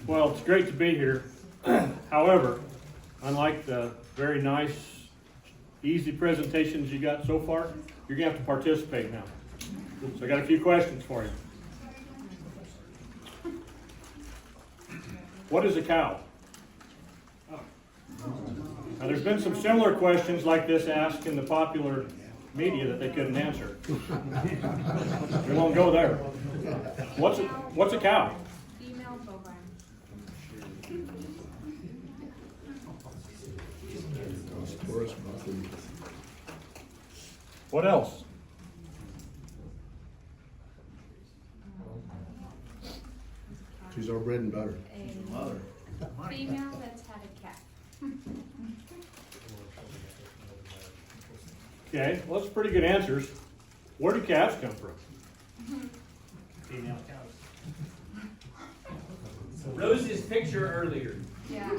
Well, it's great to be here. However, unlike the very nice, easy presentations you got so far, you're going to have to participate now. So I got a few questions for you. What is a cow? Now, there's been some similar questions like this asked in the popular media that they couldn't answer. We won't go there. What's a cow? Female bovine. What else? She's our bread and butter. A female that's had a calf. Okay, well, that's pretty good answers. Where do calves come from? Female cows. Rose's picture earlier. Yeah.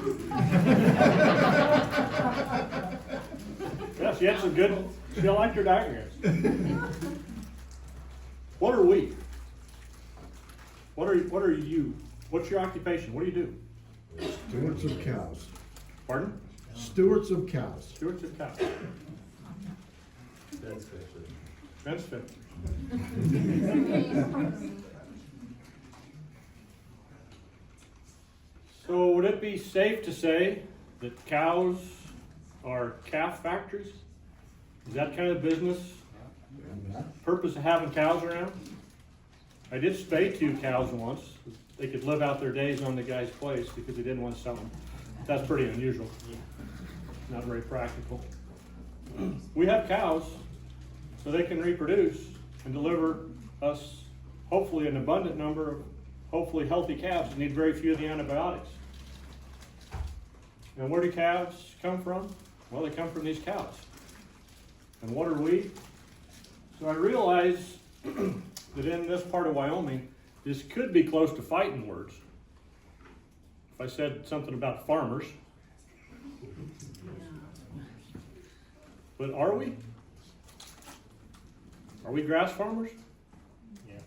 Yeah, she had some good, she liked her diagrams. What are we? What are you? What's your occupation? What do you do? Stewards of cows. Pardon? Stewards of cows. Stewards of cows. Fence fixers. So would it be safe to say that cows are calf factories? Is that kind of business? Purpose of having cows around? I did spay 2 cows once. They could live out their days on the guy's place because he didn't want to sell them. That's pretty unusual. Not very practical. We have cows so they can reproduce and deliver us hopefully an abundant number of hopefully healthy calves that need very few of the antibiotics. And where do calves come from? Well, they come from these cows. And what are we? So I realize that in this part of Wyoming, this could be close to fighting words. If I said something about farmers. But are we? Are we grass farmers? Yeah.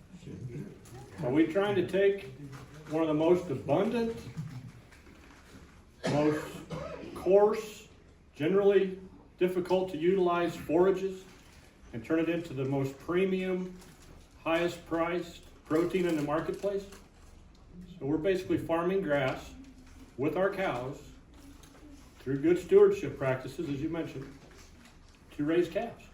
Are we trying to take one of the most abundant, most coarse, generally difficult to utilize forages and turn it into the most premium, highest priced protein in the marketplace? So we're basically farming grass with our cows through good stewardship practices, as you mentioned, to raise calves.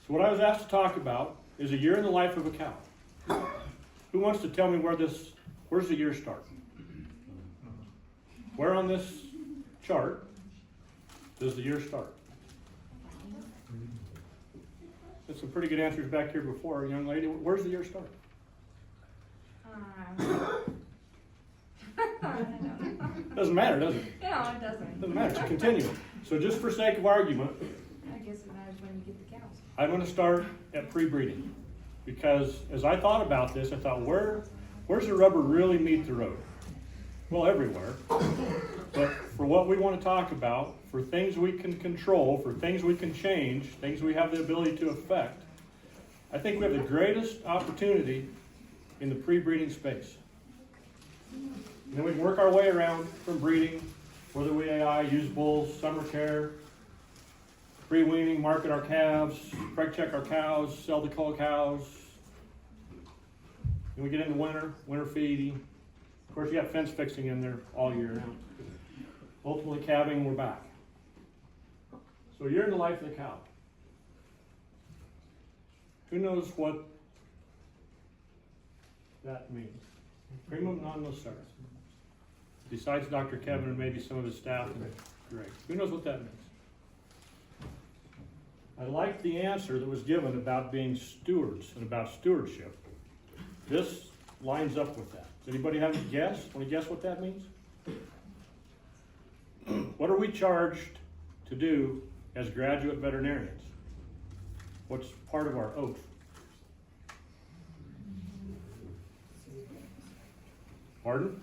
So what I was asked to talk about is a year in the life of a cow. Who wants to tell me where's the year start? Where on this chart does the year start? That's some pretty good answers back here before, young lady. Where's the year start? Doesn't matter, does it? No, it doesn't. Doesn't matter. It's a continuum. So just for sake of argument, I guess it matters when you get the cows. I'm going to start at pre-breeding, because as I thought about this, I thought, where's the rubber really meet the road? Well, everywhere. But for what we want to talk about, for things we can control, for things we can change, things we have the ability to affect, I think we have the greatest opportunity in the pre-breeding space. And then we can work our way around from breeding, whether we use bulls, summer care, pre-weaning, market our calves, preg check our cows, sell the cull cows. Then we get into winter feeding. Of course, you got fence fixing in there all year round. Ultimately, calving, we're back. So you're in the life of the cow. Who knows what that means? Primum non nocere. Besides Dr. Kevin and maybe some of his staff and Greg. Who knows what that means? I like the answer that was given about being stewards and about stewardship. This lines up with that. Does anybody have a guess? Want to guess what that means? What are we charged to do as graduate veterinarians? What's part of our oath? Pardon?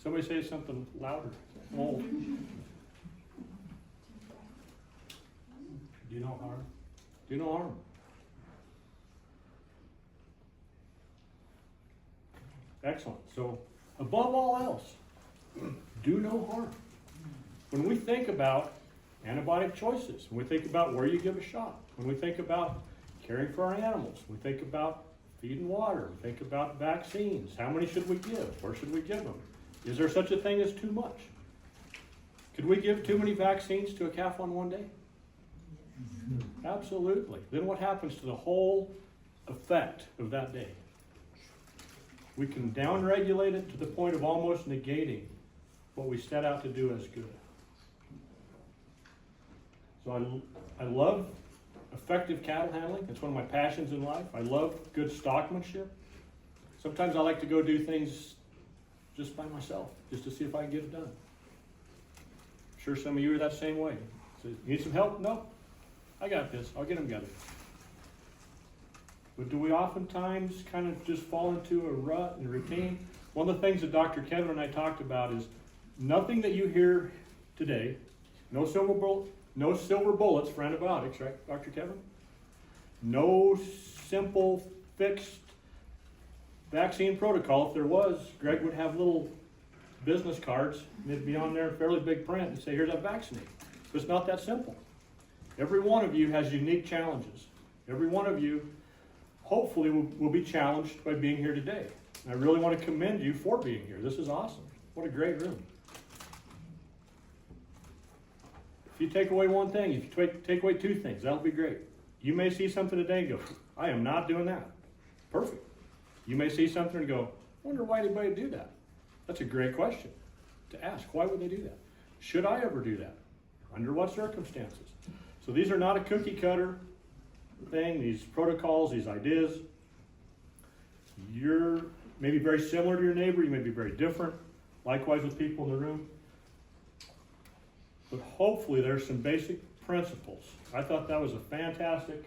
Somebody say something louder. Old. Do no harm. Do no harm. Excellent. So, above all else, do no harm. When we think about antibiotic choices, when we think about where you give a shot, when we think about caring for our animals, we think about feed and water, we think about vaccines, how many should we give, where should we give them? Is there such a thing as too much? Could we give too many vaccines to a calf on one day? Absolutely. Then what happens to the whole effect of that day? We can downregulate it to the point of almost negating what we set out to do as good. So I love effective cattle handling. It's one of my passions in life. I love good stockmanship. Sometimes I like to go do things just by myself, just to see if I can get it done. I'm sure some of you are that same way. So, you need some help? No. I got this. I'll get them together. But do we oftentimes kind of just fall into a rut and routine? One of the things that Dr. Kevin and I talked about is nothing that you hear today, no silver bullets for antibiotics, right, Dr. Kevin? No simple fixed vaccine protocol. If there was, Greg would have little business cards, and it'd be on there in fairly big print and say, here's how to vaccinate. But it's not that simple. Every one of you has unique challenges. Every one of you hopefully will be challenged by being here today. And I really want to commend you for being here. This is awesome. What a great room. If you take away one thing, if you take away two things, that'll be great. You may see something today and go, I am not doing that. Perfect. You may see something and go, I wonder why anybody would do that. That's a great question to ask. Why would they do that? Should I ever do that? Under what circumstances? So these are not a cookie cutter thing, these protocols, these ideas. You're maybe very similar to your neighbor, you may be very different, likewise with people in the room. But hopefully there's some basic principles. I thought that was a fantastic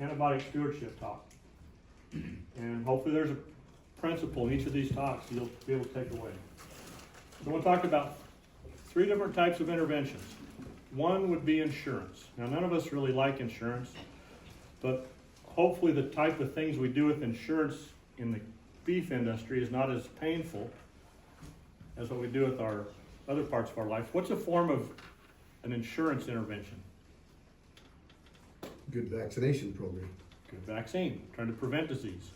antibiotic stewardship talk. And hopefully there's a principle in each of these talks you'll be able to take away. So we'll talk about 3 different types of interventions. One would be insurance. Now none of us really like insurance, but hopefully the type of things we do with insurance in the beef industry is not as painful as what we do with our other parts of our life. What's a form of an insurance intervention? Good vaccination program. Good vaccine, trying to prevent disease.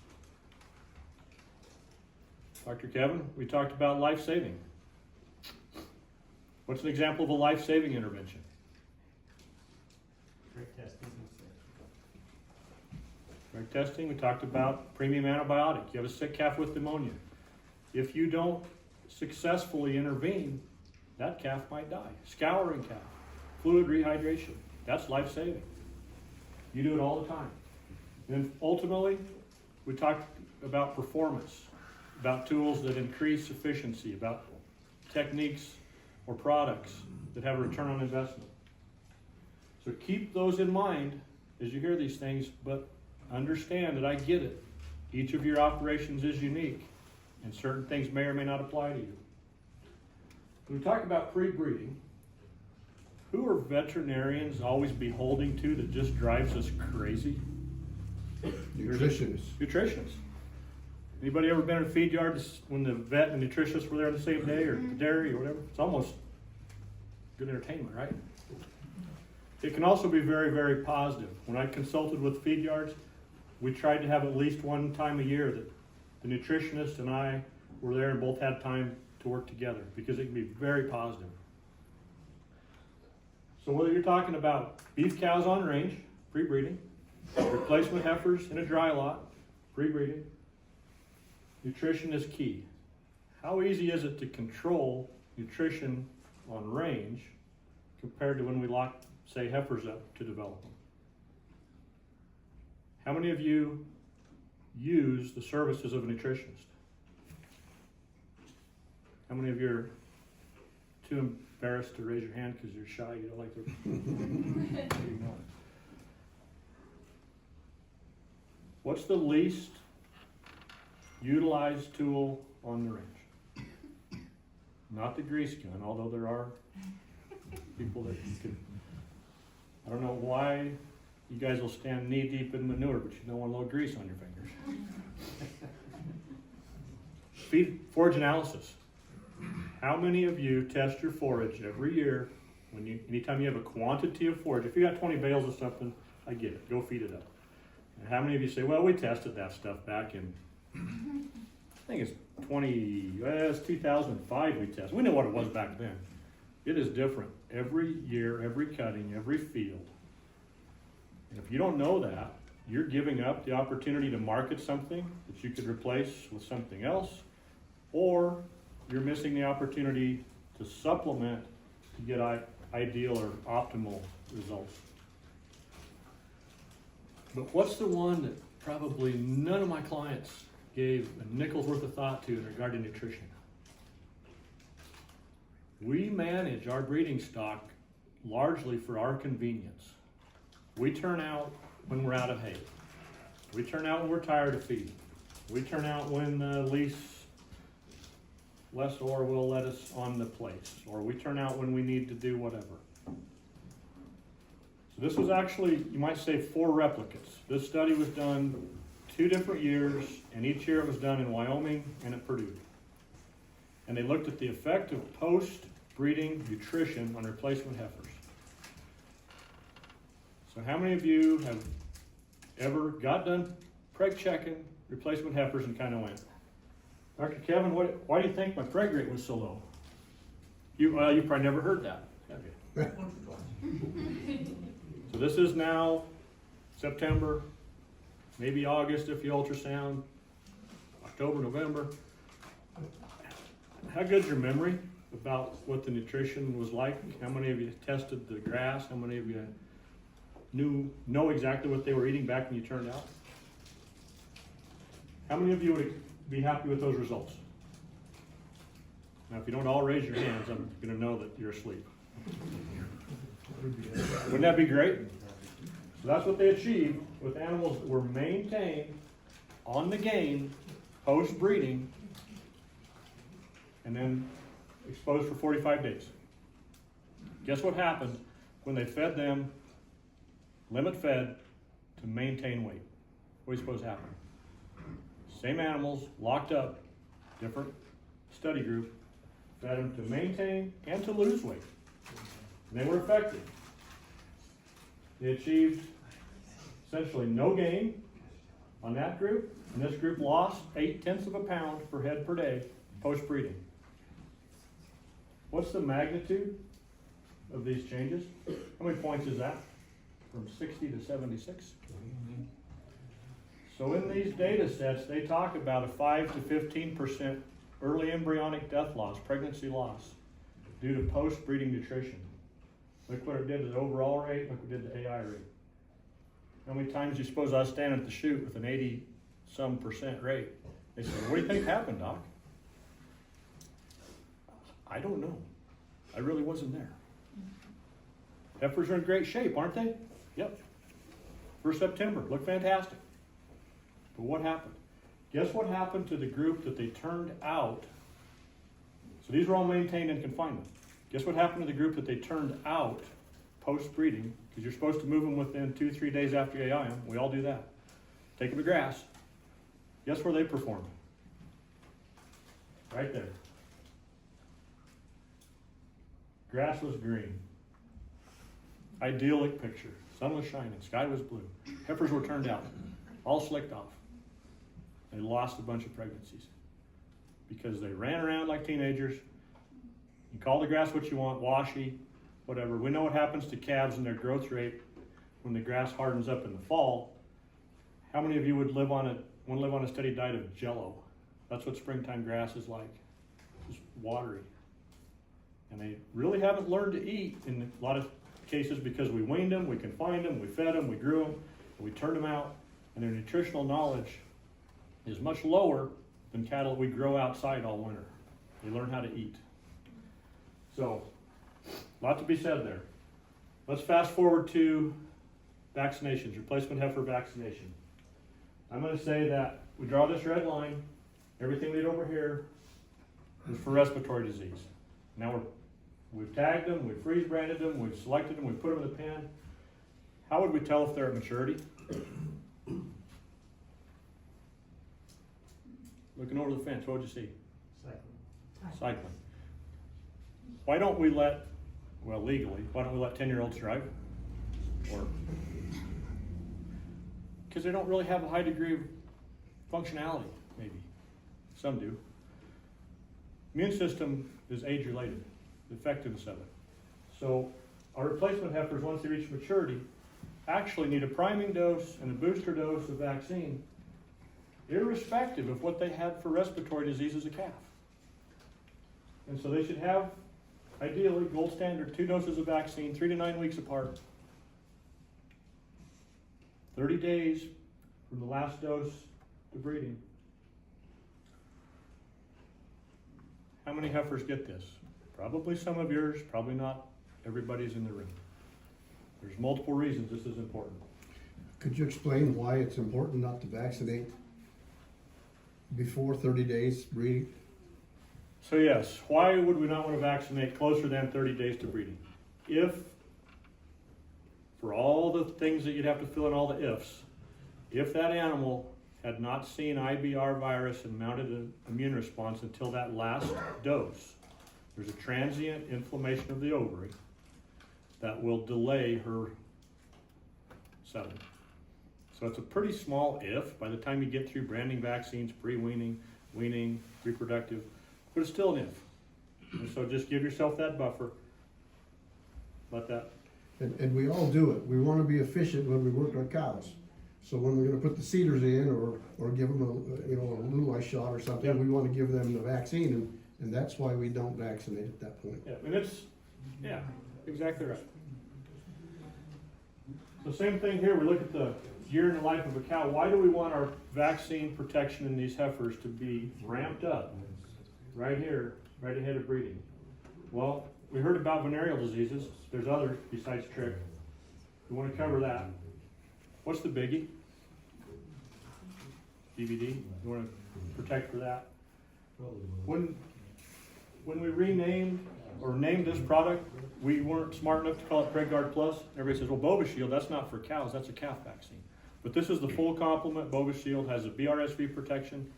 Dr. Kevin, we talked about life-saving. What's an example of a life-saving intervention? Great testing. Drug testing, we talked about premium antibiotic. You have a sick calf with pneumonia. If you don't successfully intervene, that calf might die. Scouring calf, fluid rehydration, that's life-saving. You do it all the time. And ultimately, we talked about performance, about tools that increase efficiency, about techniques or products that have a return on investment. So keep those in mind as you hear these things, but understand that I get it. Each of your operations is unique, and certain things may or may not apply to you. When we talk about pre-breeding, who are veterinarians always beholding to that just drives us crazy? Nutritionists. Nutritionists. Anybody ever been in a feed yard when the vet and nutritionist were there the same day, or the dairy or whatever? It's almost good entertainment, right? It can also be very, very positive. When I consulted with feed yards, we tried to have at least one time a year that the nutritionist and I were there and both had time to work together, because it can be very positive. So whether you're talking about beef cows on range, pre-breeding, replacement heifers in a dry lot, pre-breeding, nutrition is key. How easy is it to control nutrition on range compared to when we lock, say, heifers up to develop them? How many of you use the services of a nutritionist? How many of you are too embarrassed to raise your hand because you're shy, you don't like to? What's the least utilized tool on the range? Not the grease gun, although there are people that can. I don't know why you guys will stand knee deep in manure, but you don't want a little grease on your fingers. Feed forage analysis. How many of you test your forage every year anytime you have a quantity of forage? If you got 20 bales of something, I get it, go feed it up. And how many of you say, well, we tested that stuff back in, I think it's 2005 we tested. We know what it was back then. It is different every year, every cutting, every field. And if you don't know that, you're giving up the opportunity to market something that you could replace with something else, or you're missing the opportunity to supplement to get ideal or optimal results. But what's the one that probably none of my clients gave a nickel's worth of thought to in regard to nutrition? We manage our breeding stock largely for our convenience. We turn out when we're out of hay. We turn out when we're tired of feeding. We turn out when the lessor will let us on the place, or we turn out when we need to do whatever. So this was actually, you might say, 4 replicates. This study was done 2 different years, and each year it was done in Wyoming and at Purdue. And they looked at the effect of post-breeding nutrition on replacement heifers. So how many of you have ever got done preg checking replacement heifers and kind of went, Dr. Kevin, why do you think my preg rate was so low? You probably never heard that, have you? So this is now September, maybe August if you ultrasound, October, November. How good's your memory about what the nutrition was like? How many of you tested the grass? How many of you know exactly what they were eating back when you turned out? How many of you would be happy with those results? Now, if you don't all raise your hands, I'm going to know that you're asleep. Wouldn't that be great? So that's what they achieved with animals that were maintained on the game post-breeding and then exposed for 45 days. Guess what happened when they fed them limit fed to maintain weight? What do you suppose happened? Same animals, locked up, different study group, fed them to maintain and to lose weight. And they were effective. They achieved essentially no gain on that group, and this group lost 0.8 of a pound per head per day post-breeding. What's the magnitude of these changes? How many points is that? From 60 to 76? So in these data sets, they talk about a 5 to 15% early embryonic death loss, pregnancy loss, due to post-breeding nutrition. Look what it did to the overall rate, look what it did to AI rate. How many times do you suppose I was standing at the chute with an 80-some% rate? They said, what do you think happened, Doc? I don't know. I really wasn't there. Heifers are in great shape, aren't they? Yep. For September, look fantastic. But what happened? Guess what happened to the group that they turned out? So these were all maintained in confinement. Guess what happened to the group that they turned out post-breeding? Because you're supposed to move them within 2-3 days after you AI them. We all do that. Take them to grass. Guess where they performed? Right there. Grass was green. Idyllic picture. Sun was shining. Sky was blue. Heifers were turned out. All slicked off. They lost a bunch of pregnancies because they ran around like teenagers. You call the grass what you want, washy, whatever. We know what happens to calves and their growth rate when the grass hardens up in the fall. How many of you want to live on a steady diet of Jell-O? That's what springtime grass is like. Just watery. And they really haven't learned to eat in a lot of cases because we weaned them, we confined them, we fed them, we grew them, and we turned them out. And their nutritional knowledge is much lower than cattle that we grow outside all winter. They learn how to eat. So, a lot to be said there. Let's fast forward to vaccinations, replacement heifer vaccination. I'm going to say that we draw this red line. Everything we did over here is for respiratory disease. Now we've tagged them, we've freeze branded them, we've selected them, we've put them in the pen. How would we tell if they're at maturity? Looking over the fence, what would you see? Cycling. Why don't we let, well, legally, why don't we let 10-year-olds drive? Or, because they don't really have a high degree of functionality, maybe. Some do. Immune system is age related, the effectiveness of it. So our replacement heifers, once they reach maturity, actually need a priming dose and a booster dose of vaccine, irrespective of what they had for respiratory disease as a calf. And so they should have, ideally, gold standard, 2 doses of vaccine, 3 to 9 weeks apart. 30 days from the last dose to breeding. How many heifers get this? Probably some of yours, probably not everybody's in the room. There's multiple reasons this is important. Could you explain why it's important not to vaccinate before 30 days breeding? So yes, why would we not want to vaccinate closer than 30 days to breeding? If, for all the things that you'd have to fill in all the ifs, if that animal had not seen IBR virus and mounted an immune response until that last dose, there's a transient inflammation of the ovary that will delay her settling. So it's a pretty small if by the time you get through branding vaccines, pre-weaning, weaning, reproductive, but it's still an if. And so just give yourself that buffer. Let that. And we all do it. We want to be efficient when we work our cows. So when we're going to put the cedars in or give them a Lulai shot or something, Yep. we want to give them the vaccine, and that's why we don't vaccinate at that point. Yeah, and it's, yeah, exactly right. So same thing here, we look at the year in the life of a cow. Why do we want our vaccine protection in these heifers to be ramped up right here, right ahead of breeding? Well, we heard about venereal diseases. There's others besides trick. We want to cover that. What's the biggie? DVD. You want to protect for that. When we renamed or named this product, we weren't smart enough to call it PregGuard Plus. Everybody says, well, Bovishield, that's not for cows, that's a calf vaccine. But this is the full complement. Bovishield has a BRSV protection.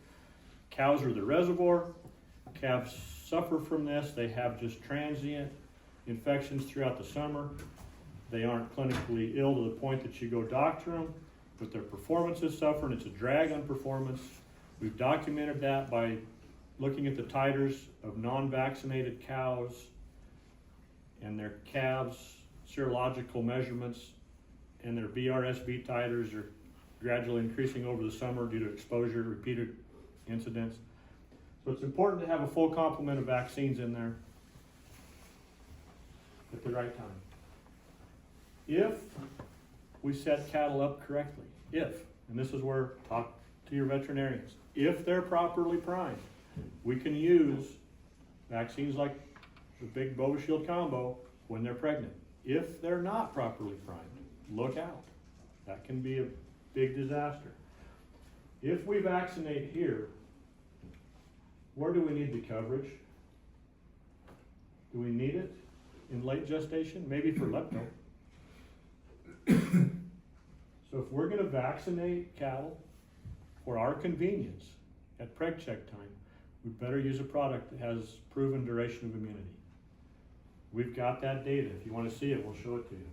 Cows are the reservoir. Calves suffer from this. They have just transient infections throughout the summer. They aren't clinically ill to the point that you go doctor them, but their performances suffer, and it's a drag on performance. We've documented that by looking at the titers of non-vaccinated cows and their calves' serological measurements, and their BRSV titers are gradually increasing over the summer due to exposure, repeated incidents. So it's important to have a full complement of vaccines in there at the right time. If we set cattle up correctly, and this is where, talk to your veterinarians, if they're properly primed, we can use vaccines like the big Bovishield combo when they're pregnant. If they're not properly primed, look out. That can be a big disaster. If we vaccinate here, where do we need the coverage? Do we need it in late gestation? Maybe for lepto. So if we're going to vaccinate cattle for our convenience at preg check time, we better use a product that has proven duration of immunity. We've got that data. If you want to see it, we'll show it to you.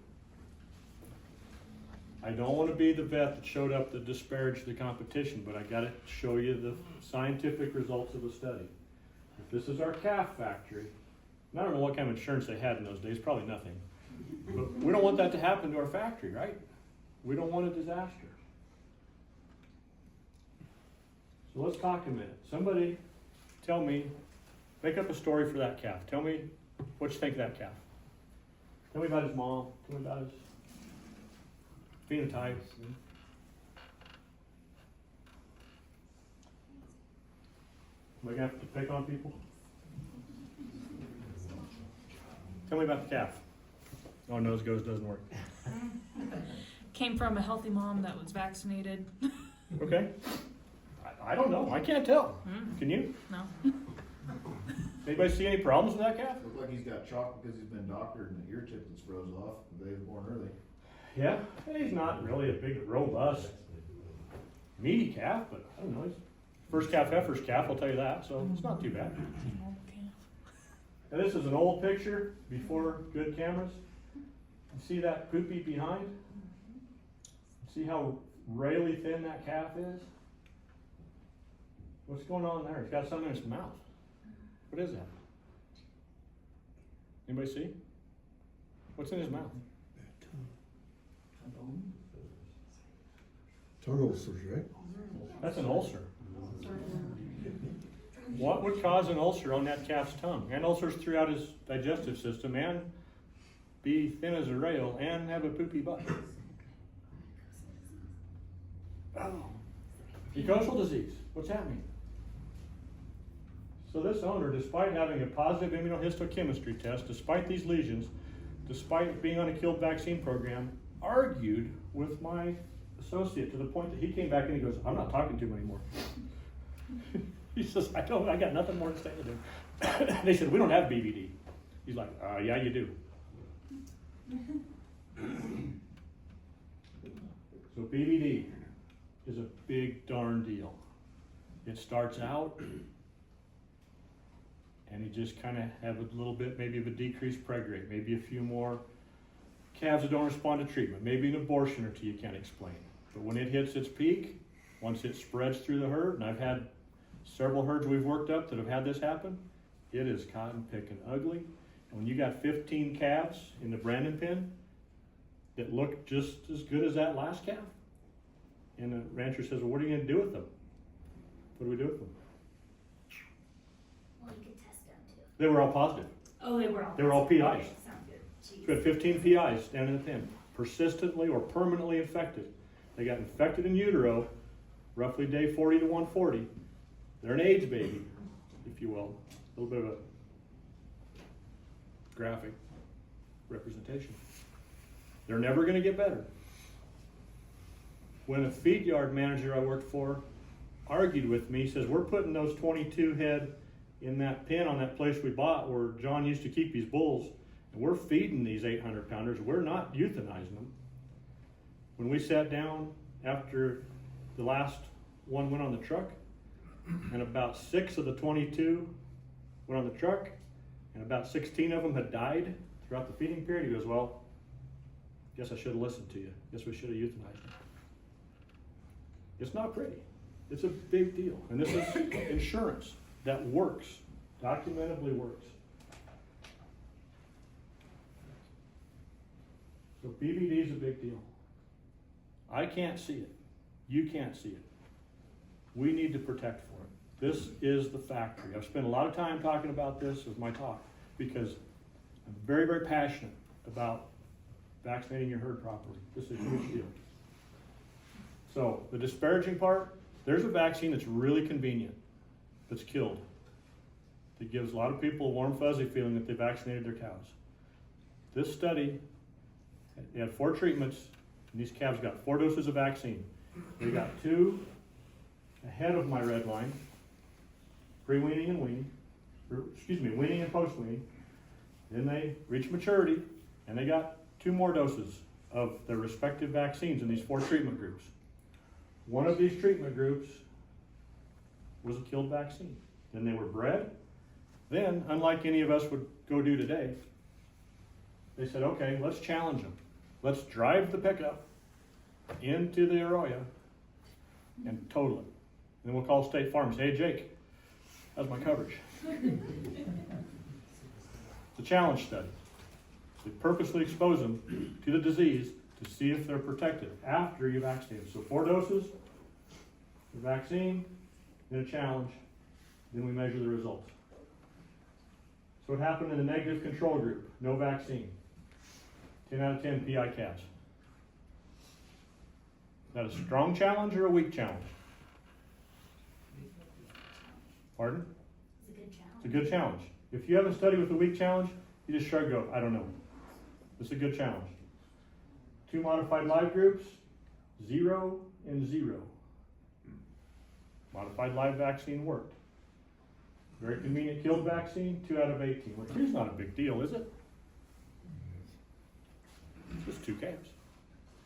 I don't want to be the vet that showed up that disparaged the competition, but I got to show you the scientific results of a study. If this is our calf factory, and I don't know what kind of insurance they had in those days, probably nothing. But we don't want that to happen to our factory, right? We don't want a disaster. So let's talk a minute. Somebody tell me, make up a story for that calf. Tell me what you think of that calf. Tell me about his mom. Tell me about his phenotype. Am I going to have to pick on people? Tell me about the calf. Oh, nose goes doesn't work. Came from a healthy mom that was vaccinated. Okay. I don't know. I can't tell. Can you? No. Anybody see any problems with that calf? Look like he's got chalk because he's been doctored and the ear tip that's froze off. They were born early. Yeah, and he's not really a big, robust, meaty calf, but I don't know, he's first calf heifer's calf, I'll tell you that, so it's not too bad. Okay. And this is an old picture before good cameras. You see that poopy behind? See how really thin that calf is? What's going on there? He's got something in his mouth. What is that? Anybody see? What's in his mouth? Tongue ulcers, right? That's an ulcer. What would cause an ulcer on that calf's tongue? And ulcers throughout his digestive system, and be thin as a rail, and have a poopy butt. Oh. Mucosal disease. What's happening? So this owner, despite having a positive immunohistochemistry test, despite these lesions, despite being on a killed vaccine program, argued with my associate to the point that he came back and he goes, I'm not talking to him anymore. He says, I got nothing more to say to them. They said, we don't have BVD. He's like, yeah, you do. So BVD is a big darn deal. It starts out and you just kind of have a little bit maybe of a decreased preg rate, maybe a few more calves that don't respond to treatment, maybe an abortion or two you can't explain. But when it hits its peak, once it spreads through the herd, and I've had several herds we've worked up that have had this happen, it is cotton picking ugly. And when you got 15 calves in the Brandon pen that look just as good as that last calf, and the rancher says, well, what are you going to do with them? What do we do with them? Well, you could test them too. They were all positive. Oh, they were all. They were all positive. PIs. Okay, sounds good. So Jeez. we had 15 PIs standing in the pen, persistently or permanently infected. They got infected in utero, roughly day 40 to 140. They're an AIDS baby, if you will. A little bit of a graphic representation. They're never going to get better. When a feed yard manager I worked for argued with me, he says, we're putting those 22 head in that pen on that place we bought where John used to keep his bulls, and we're feeding these 800 pounders. We're not euthanizing them. When we sat down after the last one went on the truck, and about 6 of the 22 went on the truck, and about 16 of them had died throughout the feeding period, he goes, well, guess I should have listened to you. Guess we should have euthanized them. It's not pretty. It's a big deal. And this is insurance that works, documentably works. So BVD is a big deal. I can't see it. You can't see it. We need to protect for it. This is the factory. I've spent a lot of time talking about this as my talk because I'm very, very passionate about vaccinating your herd properly. This is a huge deal. So the disparaging part, there's a vaccine that's really convenient, that's killed, that gives a lot of people a warm fuzzy feeling that they vaccinated their cows. This study, they had 4 treatments, and these calves got 4 doses of vaccine. They got 2 ahead of my red line, pre-weaning and weaning, weaning and post-weaning. Then they reached maturity, and they got 2 more doses of their respective vaccines in these 4 treatment groups. One of these treatment groups was a killed vaccine. Then they were bred. Then, unlike any of us would go do today, they said, okay, let's challenge them. Let's drive the pickup into the arroyo and total it. And then we'll call State Farm and say, hey, Jake, how's my coverage? It's a challenge study. They purposely expose them to the disease to see if they're protected after you vaccinate them. So 4 doses, the vaccine, then a challenge, then we measure the results. So what happened in the negative control group? No vaccine. 10 out of 10 PI calves. Is that a strong challenge or a weak challenge? Pardon? It's a good challenge. It's a good challenge. If you have a study with a weak challenge, you just shrug, go, I don't know. It's a good challenge. 2 modified live groups, 0 and 0. Modified live vaccine worked. Very convenient killed vaccine, 2 out of 18, which is not a big deal, is it? Just 2 calves.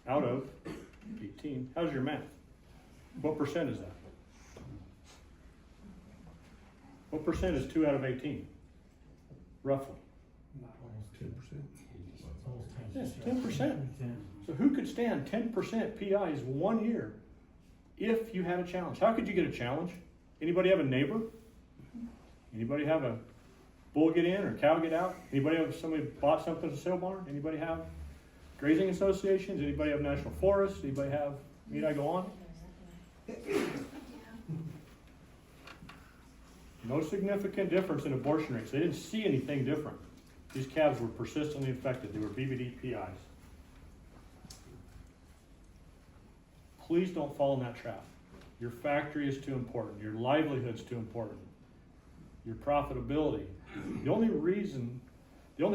out of 18. How's your math? What percent is that? What percent is 2 out of 18? Roughly. 10%. Yes, 10%. So who could stand 10% PIs 1 year if you had a challenge? How could you get a challenge? Anybody have a neighbor? Anybody have a bull get in or cow get out? Anybody have somebody bought something at a sale barn? Anybody have grazing associations? Anybody have national forests? Anybody have, need I go on? No significant difference in abortion rates. They didn't see anything different. These calves were persistently infected. They were BVD PIs. Please don't fall in that trap. Your factory is too important. Your livelihood's too important. Your profitability. The only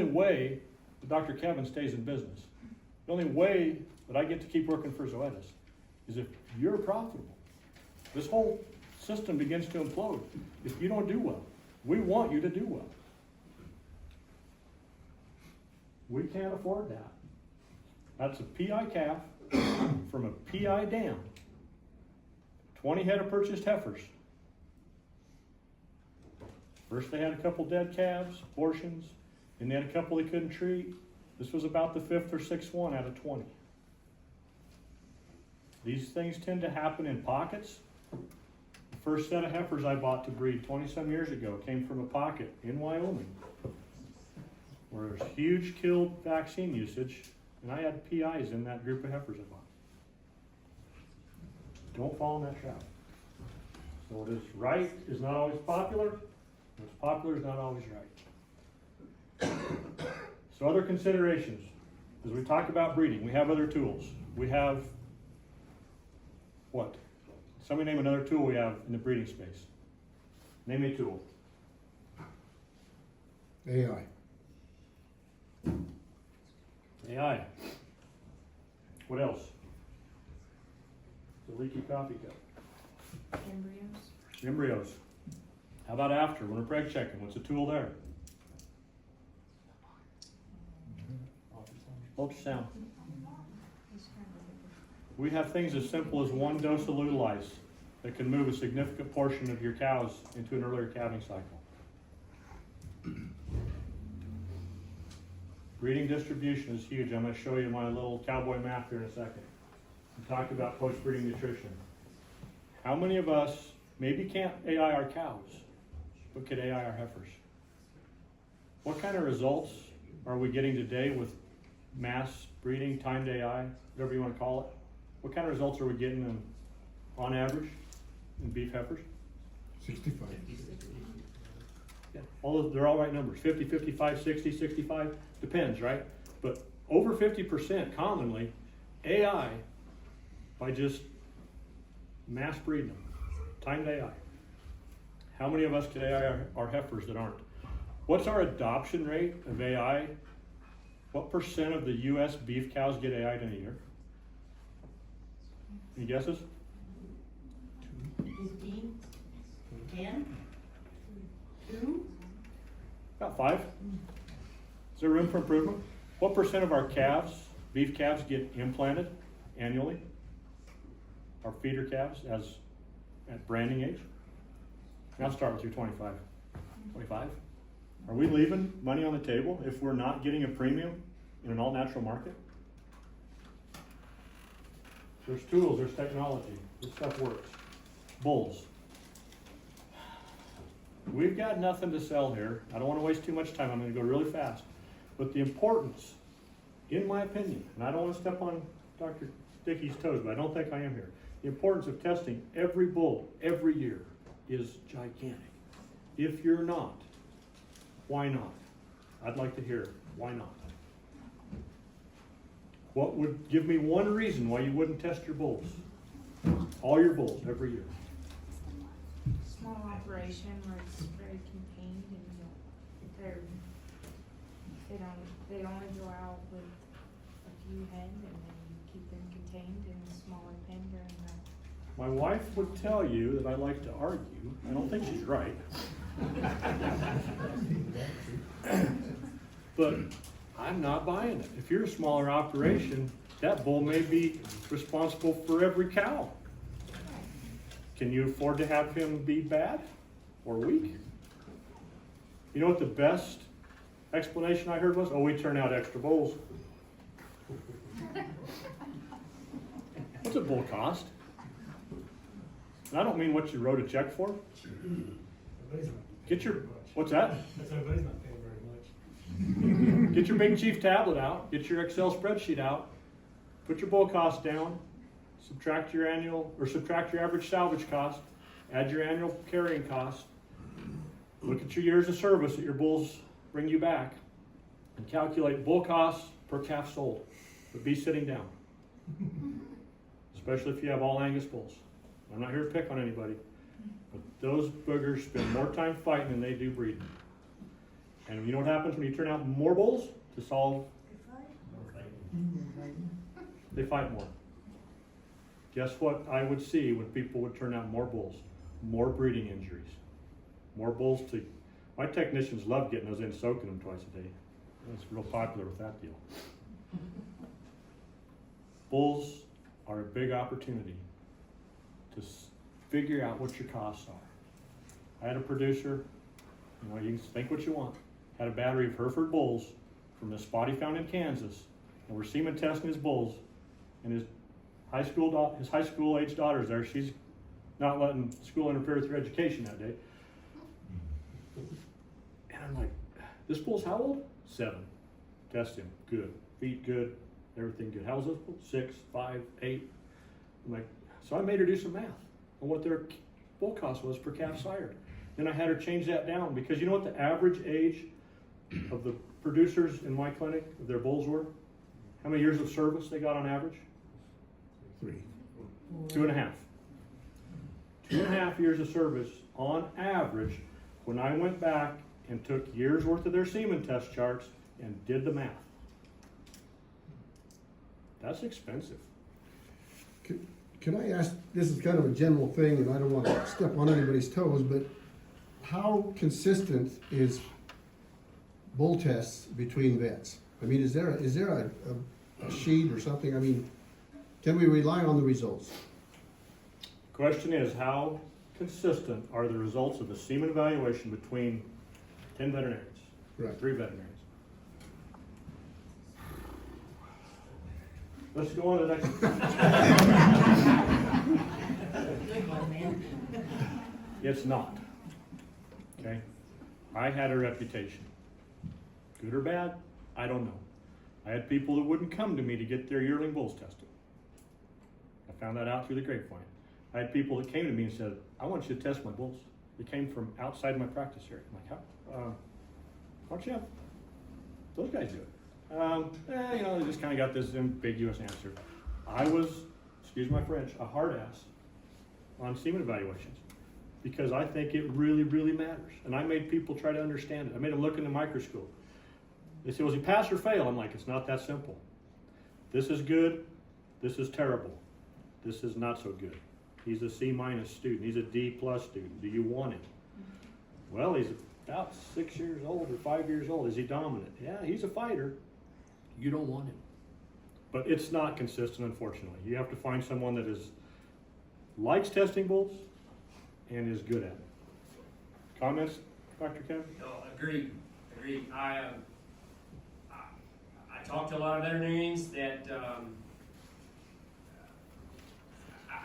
way that Dr. Kevin stays in business, the only way that I get to keep working for Zoetis is if you're profitable. This whole system begins to implode if you don't do well. We want you to do well. We can't afford that. That's a PI calf from a PI dam. 20 head of purchased heifers. First they had a couple dead calves, abortions, and they had a couple they couldn't treat. This was about the 5th or 6th one out of 20. These things tend to happen in pockets. The first set of heifers I bought to breed 20-some years ago came from a pocket in Wyoming where there's huge killed vaccine usage, and I had PIs in that group of heifers I bought. Don't fall in that trap. So what is right is not always popular. What's popular is not always right. So other considerations. As we talk about breeding, we have other tools. We have what? Somebody name another tool we have in the breeding space. Name a tool. AI. AI. What else? The leaky coffee cup. Embryos. Embryos. How about after, when we're preg checking? What's the tool there? Ultrasound. We have things as simple as 1 dose of Lutalize that can move a significant portion of your cows into an earlier calving cycle. Breeding distribution is huge. I'm going to show you my little cowboy map here in a second. We talked about post-breeding nutrition. How many of us maybe can't AI our cows, but could AI our heifers? What kind of results are we getting today with mass breeding, timed AI, whatever you want to call it? What kind of results are we getting on average in beef heifers? 65. Yeah, they're all right numbers. 50, 55, 60, 65, depends, right? But over 50% commonly, AI by just mass breeding them, timed AI. How many of us could AI our heifers that aren't? What's our adoption rate of AI? What percent of the U.S. beef cows get AI'd in a year? Any guesses? 15, 10, 2. About 5. Is there room for improvement? What percent of our calves, beef calves, get implanted annually? Our feeder calves at branding age? Now start with your 25. 25? Are we leaving money on the table if we're not getting a premium in an all-natural market? There's tools, there's technology. This stuff works. Bulls. We've got nothing to sell here. I don't want to waste too much time. I'm going to go really fast. But the importance, in my opinion, and I don't want to step on Dr. Dickey's toes, but I don't think I am here. The importance of testing every bull every year is gigantic. If you're not, why not? I'd like to hear it. Why not? What would give me one reason why you wouldn't test your bulls? All your bulls every year. Small operation where it's very contained and they only go out with a few hen and then you keep them contained in a smaller pen during the. My wife would tell you that I like to argue. I don't think she's right. But I'm not buying it. If you're a smaller operation, that bull may be responsible for every cow. Can you afford to have him be bad or weak? You know what the best explanation I heard was? Oh, we turn out extra bulls. What's a bull cost? And I don't mean what you wrote a check for. Get your, what's that? Everybody's not paying very much. Get your Big Chief tablet out, get your Excel spreadsheet out, put your bull cost down, subtract your average salvage cost, add your annual carrying cost, look at your years of service that your bulls bring you back, and calculate bull costs per calf sold. But be sitting down. Especially if you have all Angus bulls. I'm not here to pick on anybody, but those boogers spend more time fighting than they do breeding. And you know what happens when you turn out more bulls to solve? They fight more. Guess what I would see when people would turn out more bulls? More breeding injuries. More bulls to, my technicians love getting those in, soaking them twice a day. That's real popular with that deal. Bulls are a big opportunity to figure out what your costs are. I had a producer, you know, you can think what you want, had a battery of Hereford bulls from the spot he found in Kansas, and we're semen testing his bulls, and his high school age daughter's there. She's not letting school interfere with her education that day. And I'm like, this bull's how old? 7. Test him. Good. Feet good. Everything good. How's this bull? 6, 5, 8. I'm like, so I made her do some math on what their bull cost was per calf sired. Then I had her change that down because you know what the average age of the producers in my clinic of their bulls were? How many years of service they got on average? 3. 2.5. 2.5 years of service on average when I went back and took years worth of their semen test charts and did the math. That's expensive. Can I ask, this is kind of a general thing, and I don't want to step on anybody's toes, but how consistent is bull tests between vets? I mean, is there a sheet or something? I mean, can we rely on the results? Question is, how consistent are the results of a semen evaluation between 10 veterinarians? Right. 3 veterinarians. Let's go on to the next one. Good one, man. It's not. Okay? I had a reputation. Good or bad, I don't know. I had people that wouldn't come to me to get their yearling bulls tested. I found that out through the grapevine. I had people that came to me and said, I want you to test my bulls. They came from outside my practice area. I'm like, how? Why don't you have those guys do it? You know, they just kind of got this ambiguous answer. I was, excuse my French, a hard ass on semen evaluations because I think it really, really matters. And I made people try to understand it. I made them look in the microscope. They said, was he pass or fail? I'm like, it's not that simple. This is good. This is terrible. This is not so good. He's a C- student. He's a D+ student. Do you want him? Well, he's about 6 years old or 5 years old. Is he dominant? Yeah, he's a fighter. You don't want him. But it's not consistent, unfortunately. You have to find someone that likes testing bulls and is good at it. Comments, Dr. Kevin? No, agreed. I talked to a lot of veterinarians that,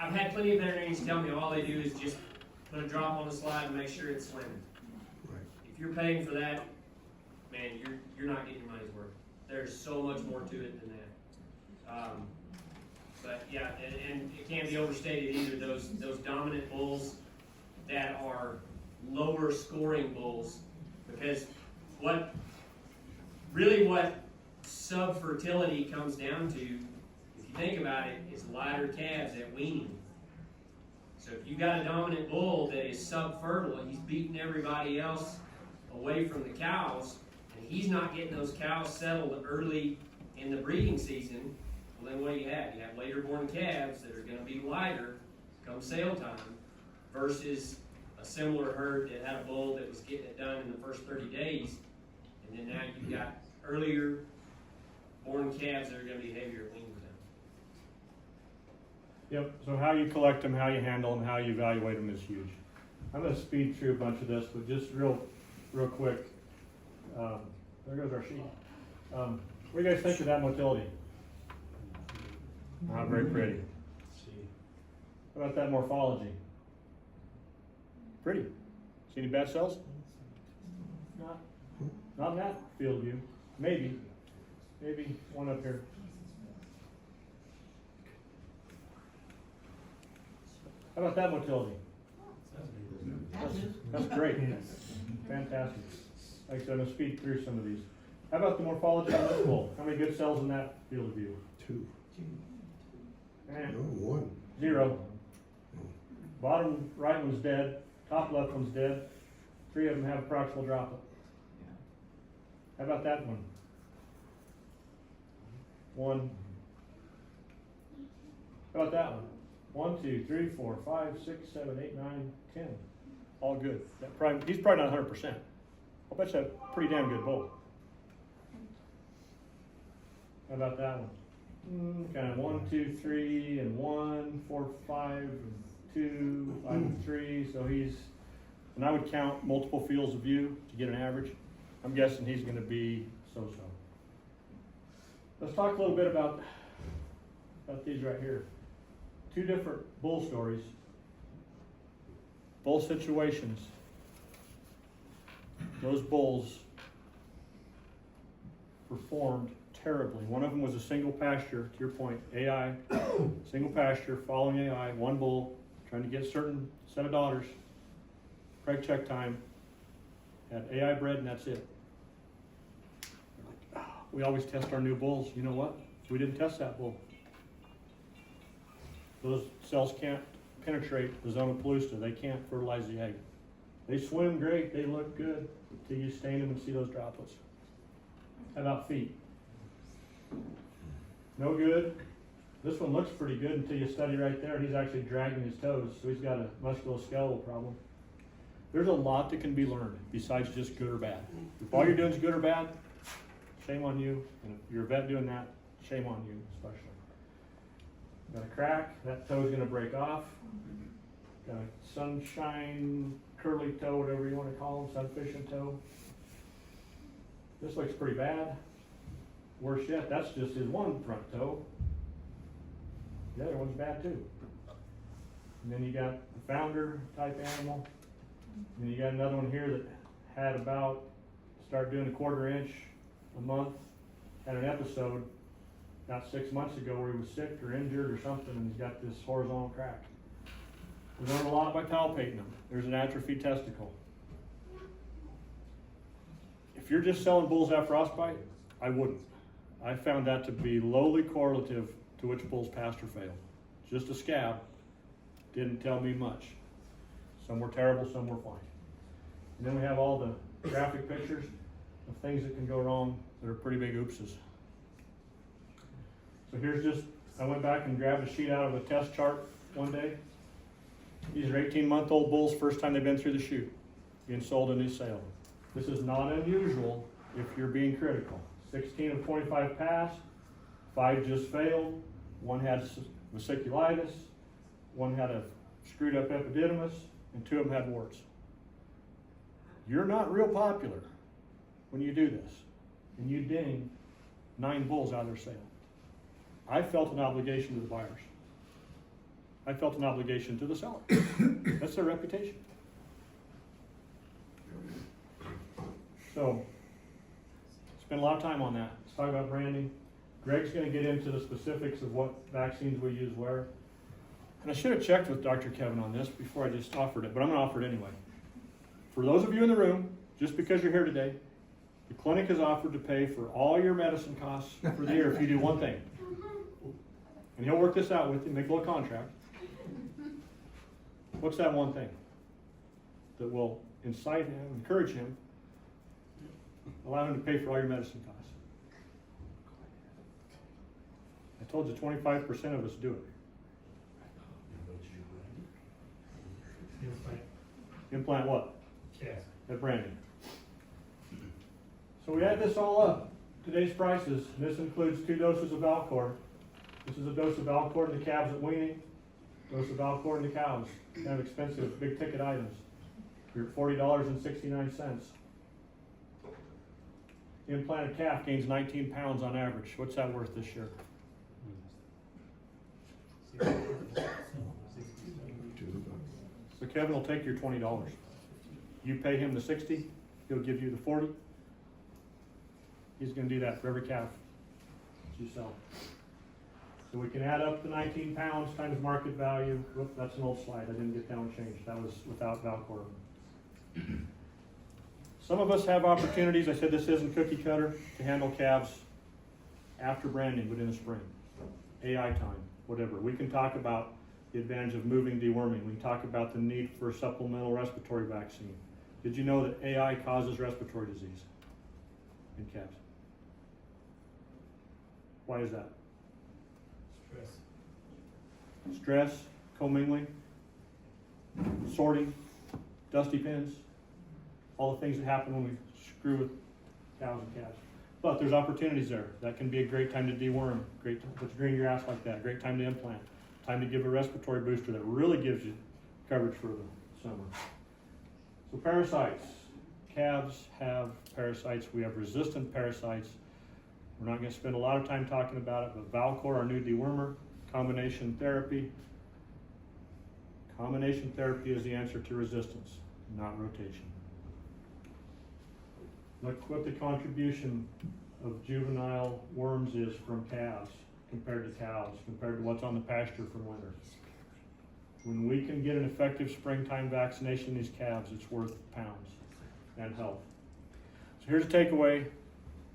I've had plenty of veterinarians tell me all they do is just put a drop on the slide and make sure it's swimming. Right. If you're paying for that, man, you're not getting your money's worth. There's so much more to it than that. But yeah, and it can't be overstated either. Those dominant bulls that are lower scoring bulls, because what sub-fertility comes down to, if you think about it, is lighter calves at weaning. So if you got a dominant bull that is sub-fertile, he's beating everybody else away from the cows, and he's not getting those cows settled early in the breeding season, well then what do you have? You have later born calves that are going to be lighter come sale time versus a similar herd that had a bull that was getting it done in the first 30 days, and then now you've got earlier born calves that are going to be heavier at weaning time. Yep, so how you collect them, how you handle them, how you evaluate them is huge. I'm gonna speed through a bunch of this, but just real quick. There goes our sheet. What do you guys think of that motility? Not very pretty. How about that morphology? Pretty. See any bad cells? Not in that field of view. Maybe one up here. How about that motility? That's great. Fantastic. Like I said, I'm gonna speed through some of these. How about the morphology on this bull? How many good cells in that field of view? 2. Eh, No, 1. 0. Bottom right one's dead. Top left one's dead. 3 of them have a proximal droplet. How about that one? 1. How about that one? 1, 2, 3, 4, 5, 6, 7, 8, 9, 10. All good. He's probably not 100%. I'll bet you a pretty damn good bull. How about that one? Kind of 1, 2, 3, and 1, 4, 5, and 2, 5, and 3. So and I would count multiple fields of view to get an average. I'm guessing he's going to be so-so. Let's talk a little bit about these right here. 2 different bull stories, bull situations. Those bulls performed terribly. One of them was a single pasture, to your point, AI, single pasture, following AI, one bull, trying to get a certain set of daughters, preg check time, had AI bred, and that's it. Like, we always test our new bulls. You know what? We didn't test that bull. Those cells can't penetrate the zona pellucida. They can't fertilize the egg. They swim great, they look good, until you stain them and see those droplets. How about feet? No good. This one looks pretty good until you study right there, and he's actually dragging his toes, so he's got a musculoskeletal problem. There's a lot that can be learned besides just good or bad. If all you're doing is good or bad, shame on you. And if you're a vet doing that, shame on you especially. Got a crack, that toe's gonna break off. Got a sunshine, curly toe, whatever you wanna call them, sunfishing toe. This looks pretty bad. Worse yet, that's just his one front toe. The other one's bad too. And then you got the founder type animal. And then you got another one here that had started doing a 1/4 inch a month, had an episode about 6 months ago where he was sick or injured or something, and he's got this horizontal crack. We learned a lot by palpating them. There's an atrophied testicle. If you're just selling bulls after frostbite, I wouldn't. I found that to be lowly correlative to which bulls passed or failed. Just a scab didn't tell me much. Some were terrible, some were fine. And then we have all the graphic pictures of things that can go wrong that are pretty big oopses. So I went back and grabbed a sheet out of a test chart one day. These are 18-month-old bulls, first time they've been through the chute, being sold a new sale. This is not unusual if you're being critical. 16 of 25 passed, 5 just failed, 1 had vesiculitis, 1 had a screwed up epididymis, and 2 of them had warts. You're not real popular when you do this, and you ding 9 bulls out of their sale. I felt an obligation to the buyers. I felt an obligation to the seller. That's their reputation. So, spend a lot of time on that. Let's talk about branding. Greg's going to get into the specifics of what vaccines we use where. And I should have checked with Dr. Kevin on this before I just offered it, but I'm going to offer it anyway. For those of you in the room, just because you're here today, the clinic has offered to pay for all your medicine costs for the year if you do one thing. And he'll work this out with you, make a little contract. What's that one thing that will incite him, encourage him, allow him to pay for all your medicine costs? I told you 25% of us do it. Implant what? Yes. At branding. So we add this all up. Today's prices, and this includes 2 doses of Valcor. This is a dose of Valcor in the calves at weaning. Goes to Valcourt and the cows, kind of expensive, big ticket items. You're at $40.69. Implanted calf gains 19 pounds on average. What's that worth this year? So Kevin will take your $20. You pay him the 60, he'll give you the 40. He's gonna do that for every calf that you sell. So we can add up the 19 pounds times market value. Whoop, that's an old slide. I didn't get that one changed. That was without Valcourt. Some of us have opportunities. I said this isn't cookie cutter to handle calves after branding, but in the spring. AI time, whatever. We can talk about the advantage of moving deworming. We can talk about the need for a supplemental respiratory vaccine. Did you know that AI causes respiratory disease in calves? Why is that? Stress, commingling, sorting, dusty pens, all the things that happen when we screw with cows and calves. But there's opportunities there. That can be a great time to deworm, great time to green your ass like that, great time to implant, time to give a respiratory booster that really gives you coverage for the summer. So parasites. Calves have parasites. We have resistant parasites. We're not going to spend a lot of time talking about it, but Valcourt, our new dewormer, combination therapy. Combination therapy is the answer to resistance, not rotation. Look what the contribution of juvenile worms is from calves compared to cows, compared to what's on the pasture from winter. When we can get an effective springtime vaccination in these calves, it's worth pounds and health. So here's a takeaway.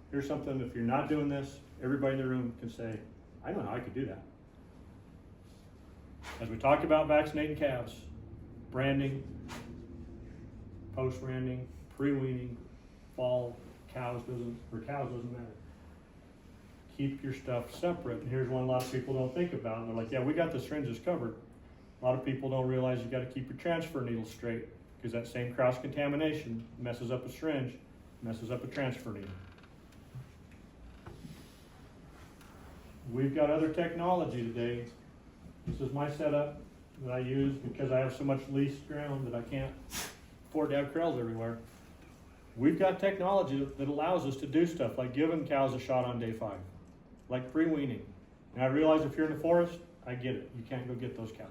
Here's something, if you're not doing this, everybody in the room can say, I know how I could do that. As we talk about vaccinating calves, branding, post-branding, pre-weaning, fall, cows doesn't matter. Keep your stuff separate. And here's one a lot of people don't think about. And they're like, yeah, we got the syringes covered. A lot of people don't realize you got to keep your transfer needle straight, because that same cross-contamination messes up a syringe, messes up a transfer needle. We've got other technology today. This is my setup that I use because I have so much leased ground that I can't afford to have corrals everywhere. We've got technology that allows us to do stuff like giving cows a shot on day 5, like pre-weaning. And I realize if you're in the forest, I get it. You can't go get those cows.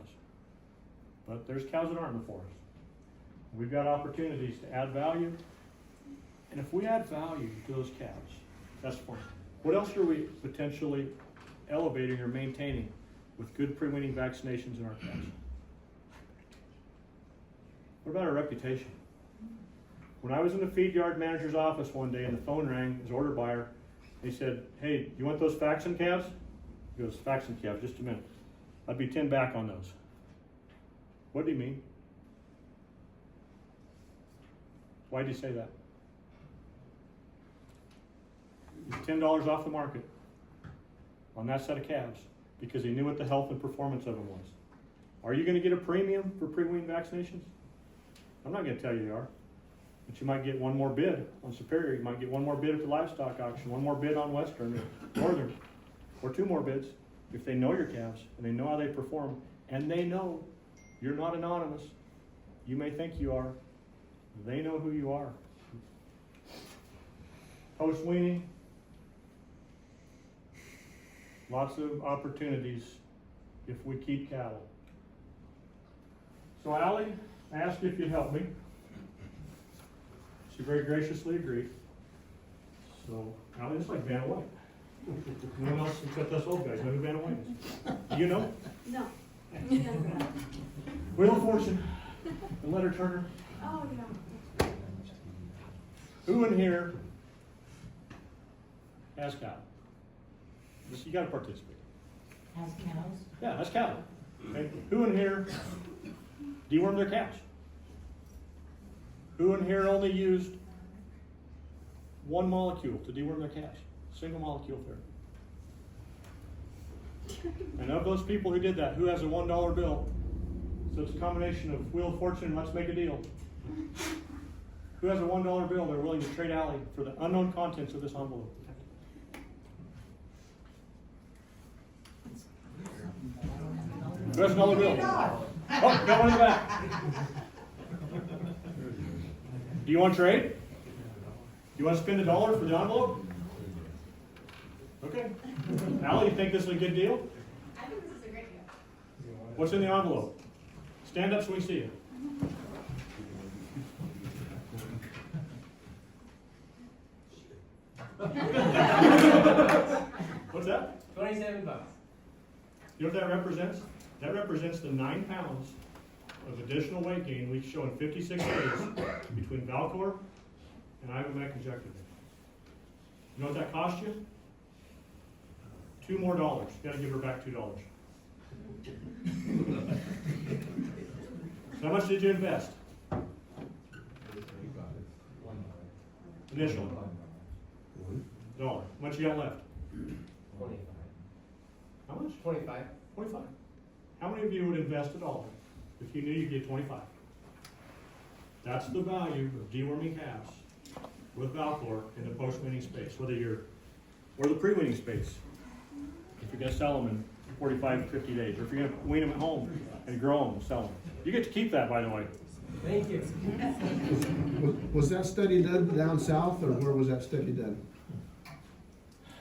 But there's cows that aren't in the forest. We've got opportunities to add value. And if we add value to those calves, that's fine. What else are we potentially elevating or maintaining with good pre-weaning vaccinations in our calves? What about our reputation? When I was in the feed yard manager's office one day and the phone rang, his order buyer, he said, hey, you want those Faxon calves? He goes, Faxon calves, just a minute. I'd be 10 back on those. What do you mean? Why did he say that? He's $10 off the market on that set of calves because he knew what the health and performance of them was. Are you going to get a premium for pre-wean vaccinations? I'm not going to tell you you are. But you might get one more bid on Superior. You might get one more bid at the livestock auction, one more bid on Western or Northern, or 2 more bids if they know your calves and they know how they perform and they know you're not anonymous. You may think you are. They know who you are. Post-weaning, lots of opportunities if we keep cattle. So Allie, I asked you if you'd help me. She very graciously agreed. So, Allie, it's like Vanna White. No one else except us old guys know who Vanna White is. Do you know? No. Wheel of Fortune, the letter Turner. Oh, yeah. Who in here has cattle? You got to participate. Has cows? Yeah, that's cattle. Okay. Who in here deworm their calves? Who in here only used one molecule to deworm their calves? Single molecule therapy. And of those people who did that, who has a $1 bill? So it's a combination of Wheel of Fortune and Let's Make a Deal. Who has a $1 bill they're willing to trade Allie for the unknown contents of this envelope? Where's another bill? Oh, got one in the back. Do you want to trade? You want to spend $1 for the envelope? Okay. Al, you think this is a good deal? I think this is a great deal. What's in the envelope? Stand up so we see it. What's that? $27. You know what that represents? That represents the 9 pounds of additional weight gain we show in 56 days between Valcor and Ivermectin injectable. You know what that cost you? $2 more. You gotta give her back $2. So how much did you invest? Initially. $1. How much you got left? 25. How much? 25. 25. How many of you would invest $1 if you knew you'd get 25? That's the value of deworming calves with Valcor in the post-weaning space, whether you're, or the pre-weaning space. If you're gonna sell them in 45 to 50 days, or if you're gonna wean them at home and grow them and sell them. You get to keep that, by the way. Thank you. Was that study done down south, or where was that study done?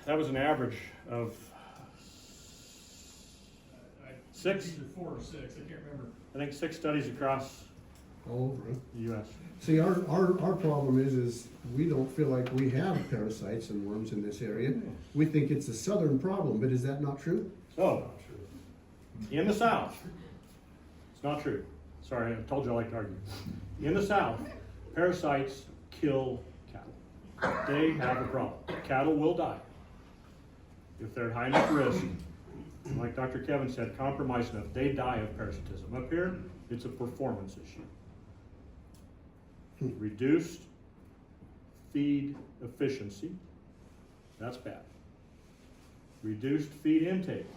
That was an average of 6, Either 4 or 6, I can't remember. I think 6 studies across All over, huh? the U.S. See, our problem is we don't feel like we have parasites and worms in this area. We think it's a southern problem, but is that not true? So, in the South, it's not true. Sorry, I told you I like to argue. In the South, parasites kill cattle. They have a problem. Cattle will die if they're at high enough risk. And like Dr. Kevin said, compromised enough, they die of parasitism. Up here, it's a performance issue. Reduced feed efficiency, that's bad. Reduced feed intake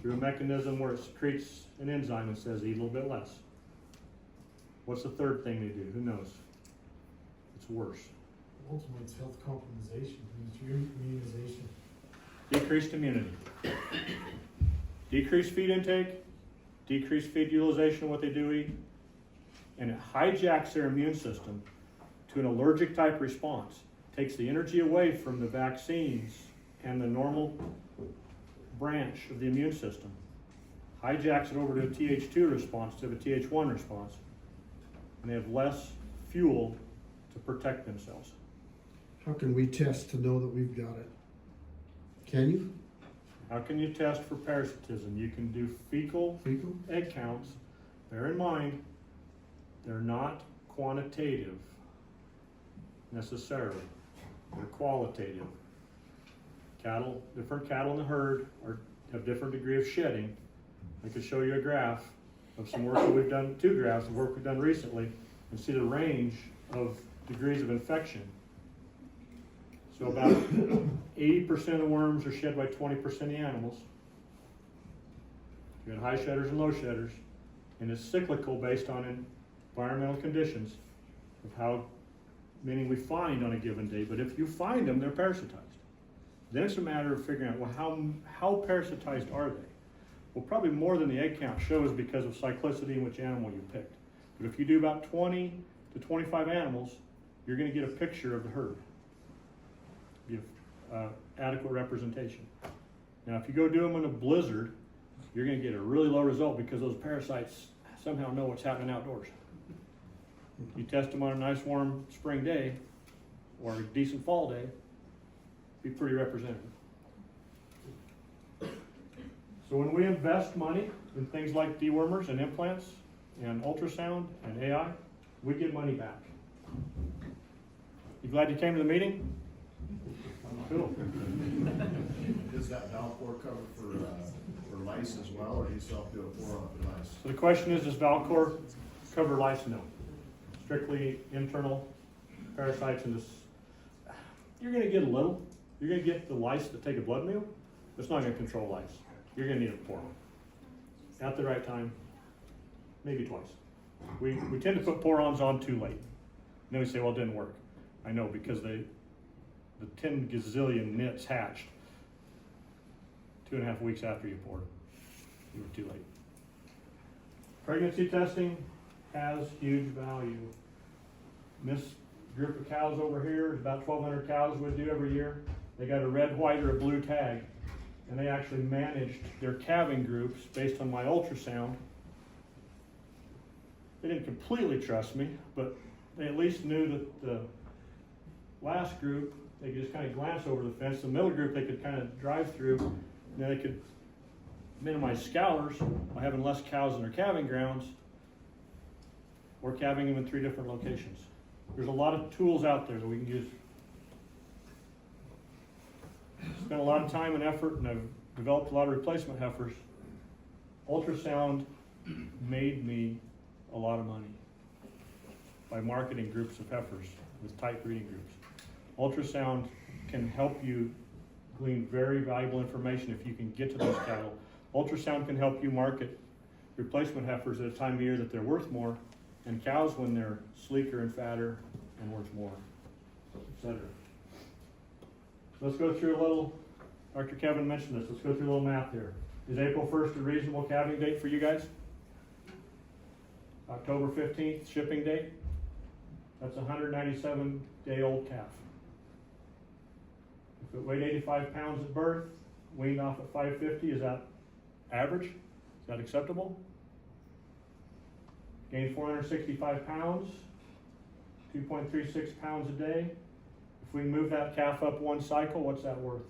through a mechanism where it secretes an enzyme and says eat a little bit less. What's the third thing they do? Who knows? It's worse. Ultimately, it's health compromisation, it's immunization. Decreased immunity. Decreased feed intake, decreased feed utilization of what they do eat, and it hijacks their immune system to an allergic type response. Takes the energy away from the vaccines and the normal branch of the immune system. Hijacks it over to a Th2 response to a Th1 response. And they have less fuel to protect themselves. How can we test to know that we've got it? Can you? How can you test for parasitism? You can do fecal Fecal? egg counts. Bear in mind, they're not quantitative necessarily. They're qualitative. Cattle, different cattle in the herd have different degree of shedding. I could show you a graph of some work that we've done, 2 graphs of work we've done recently, and see the range of degrees of infection. So about 80% of worms are shed by 20% of the animals. You got high shedders and low shedders, and it's cyclical based on environmental conditions of how many we find on a given day. But if you find them, they're parasitized. Then it's a matter of figuring out, well, how parasitized are they? Well, probably more than the egg count shows because of cyclicity in which animal you picked. But if you do about 20 to 25 animals, you're going to get a picture of the herd. Give adequate representation. Now, if you go do them in a blizzard, you're going to get a really low result because those parasites somehow know what's happening outdoors. You test them on a nice warm spring day or a decent fall day, be pretty representative. So when we invest money in things like dewormers and implants and ultrasound and AI, we get money back. You glad you came to the meeting? Cool. Does that Valcor cover for lice as well, or do you still have to do a pour on for lice? So the question is, does Valcor cover lice? No. Strictly internal parasites in this. You're going to get a little. You're going to get the lice that take a blood meal, but it's not going to control lice. You're going to need a pour. At the right time, maybe twice. We tend to put pour-ons on too late. And then we say, well, it didn't work. I know, because the 10 gazillion nits hatched 2.5 weeks after you poured. you were too late. Pregnancy testing has huge value. This group of cows over here is about 1,200 cows we do every year. They got a red, white, or a blue tag, and they actually managed their calving groups based on my ultrasound. They didn't completely trust me, but they at least knew that the last group, they could just kind of glance over the fence. The middle group, they could kind of drive through, and then they could minimize scours by having less cows in their calving grounds or calving them in 3 different locations. There's a lot of tools out there that we can use. Spent a lot of time and effort, and I've developed a lot of replacement heifers. Ultrasound made me a lot of money by marketing groups of heifers with tight breeding groups. Ultrasound can help you glean very valuable information if you can get to those cattle. Ultrasound can help you market replacement heifers at a time of year that they're worth more, and cows when they're sleeker and fatter and worth more, etc. Let's go through a little, Dr. Kevin mentioned this, let's go through a little math here. Is April 1st a reasonable calving date for you guys? October 15th, shipping date? That's a 197-day-old calf. If it weighed 85 pounds at birth, weaned off at 550, is that average? Is that acceptable? Gained 465 pounds, 2.36 pounds a day. If we move that calf up 1 cycle, what's that worth?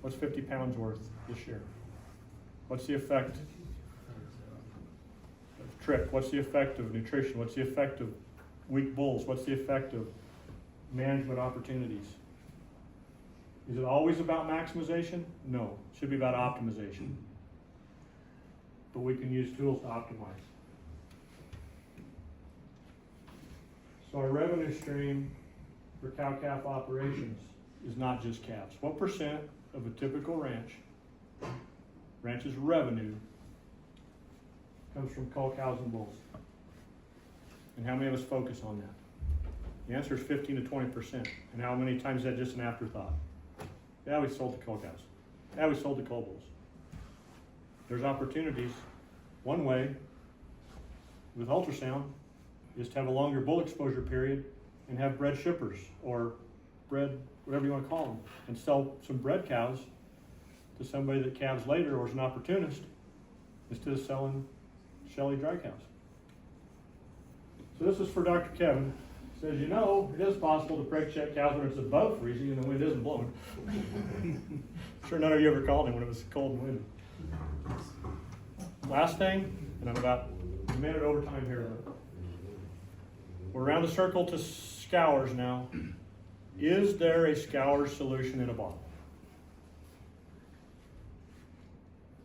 What's 50 pounds worth this year? What's the effect of trick? What's the effect of nutrition? What's the effect of weak bulls? What's the effect of management opportunities? Is it always about maximization? No, it should be about optimization. But we can use tools to optimize. So our revenue stream for cow-calf operations is not just calves. What percent of a typical ranch's revenue comes from cull cows and bulls? And how many of us focus on that? The answer is 15 to 20%. And how many times is that just an afterthought? Yeah, we sold the cull cows. Yeah, we sold the cull bulls. There's opportunities. One way with ultrasound is to have a longer bull exposure period and have bred shippers or bred, whatever you want to call them, and sell some bred cows to somebody that calves later or is an opportunist instead of selling shelly dry cows. So this is for Dr. Kevin. He says, you know, it is possible to preg check cows when it's above freezing and the wind isn't blowing. Sure none of you ever called him when it was cold and windy. Last thing, and I'm about a minute over time here. We're around the circle to scours now. Is there a scour solution in a bottle?